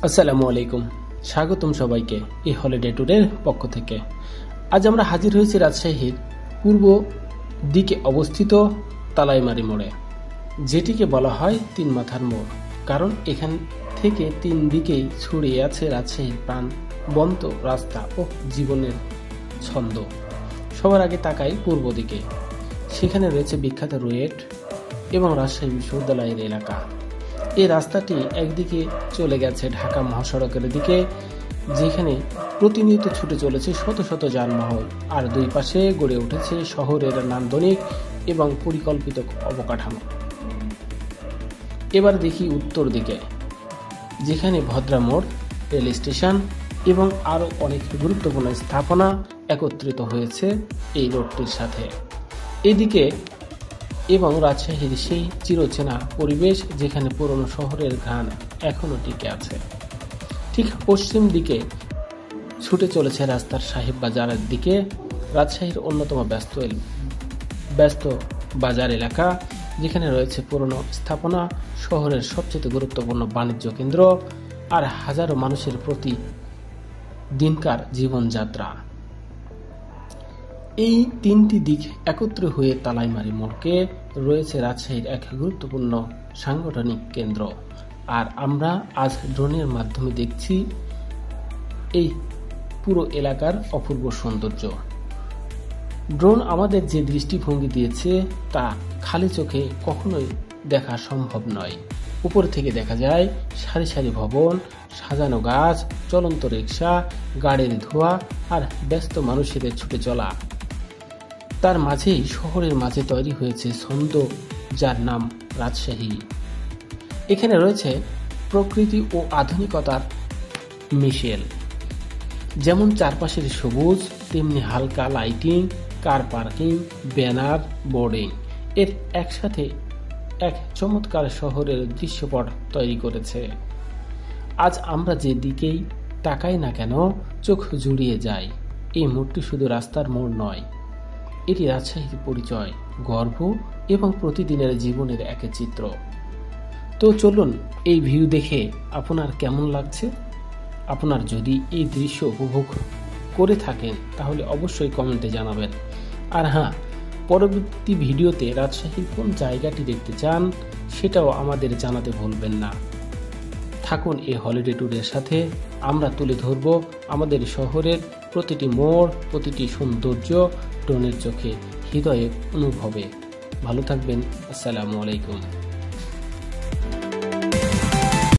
আসসালামু আলাইকুম, স্বাগতম সবাইকে এই হলিডে ট্যুরের পক্ষ থেকে। আজ আমরা হাজির হয়েছি রাজশাহীর পূর্ব দিকে অবস্থিত তালাইমারি মোড়ে, যেটিকে বলা হয় তিন মাথার মোড়, কারণ এখান থেকে তিন দিকেই ছড়িয়ে আছে রাজশাহীর প্রাণবন্ত রাস্তা ও জীবনের ছন্দ। সবার আগে তাকাই পূর্ব দিকে, সেখানে রয়েছে বিখ্যাত রুয়েট এবং রাজশাহী বিশ্ববিদ্যালয়ের এলাকা। এই রাস্তাটি একদিকে চলে গেছে ঢাকা মহাসড়কের দিকে, যেখানে প্রতিনিয়ত ছুটে চলেছে শত শত যানবাহন, আর দুই পাশে গড়ে উঠেছে শহরের নান্দনিক এবং পরিকল্পিত অবকাঠামো। এবার দেখি উত্তর দিকে, যেখানে ভদ্রা মোড়, রেল স্টেশন এবং আরও অনেক গুরুত্বপূর্ণ স্থাপনা একত্রিত হয়েছে এই রোডটির সাথে। এদিকে এবং রাজশাহীর সেই চিরচেনা পরিবেশ, যেখানে পুরনো শহরের ঘ্রাণ এখনো টিকে আছে। ঠিক পশ্চিম দিকে ছুটে চলেছে রাস্তার সাহেব বাজারের দিকে, রাজশাহীর অন্যতম ব্যস্ত বাজার এলাকা, যেখানে রয়েছে পুরনো স্থাপনা, শহরের সবচেয়ে গুরুত্বপূর্ণ বাণিজ্য কেন্দ্র আর হাজারো মানুষের প্রতি দিনকার জীবনযাত্রা। এই তিনটি দিক একত্র হয়ে তালাইমারি মোড়কে রয়েছে রাজশাহীর এক গুরুত্বপূর্ণ সাংগঠনিক কেন্দ্র। আর আমরা আজ ড্রোনের মাধ্যমে দেখছি এই পুরো এলাকার অপূর্ব সৌন্দর্য। ড্রোন আমাদের যে দৃষ্টিভঙ্গি দিয়েছে তা খালি চোখে কখনোই দেখা সম্ভব নয়। উপর থেকে দেখা যায় সারি সারি ভবন, সাজানো গাছ, চলন্ত রিক্সা, গাড়ির ধোঁয়া আর ব্যস্ত মানুষের ছুটে চলা। তার মাঝেই শহরের মাঝে তৈরি হয়েছে ছন্দ, যার নাম রাজশাহী। এখানে রয়েছে প্রকৃতি ও আধুনিকতার মিশেল। যেমন চারপাশের সবুজ, তেমনি হালকা lighting, car parking, banner, boarding এর একসাথে এক চমৎকার শহরের দৃশ্যপট তৈরি করেছে। আজ আমরা যে দিকেই তাকাই না কেন চোখ জুড়িয়ে যায়। এই মোড়টি শুধু রাস্তার মোড় নয়, এটি রাজশাহীর পরিচয়, গর্ব এবং প্রতিদিনের জীবনের এক চিত্র। তো চলুন এই ভিউ দেখে আপনার কেমন লাগছে। আপনার যদি এই দৃশ্য উপভোগ করে থাকেন তাহলে অবশ্যই কমেন্টে জানাবেন। আর হ্যাঁ, পরবর্তী ভিডিওতে রাজশাহীর কোন জায়গাটি দেখতে চান সেটাও আমাদের জানাতে ভুলবেন না। থাকুন এই হলিডে ট্যুরের সাথে, আমরা তুলে ধরব আমাদের শহরের প্রতিটি মোড়, প্রতিটি সৌন্দর্য ড্রোনের চোখে, হৃদয়ে, অনুভবে। ভালো থাকবেন। আসসালামু আলাইকুম।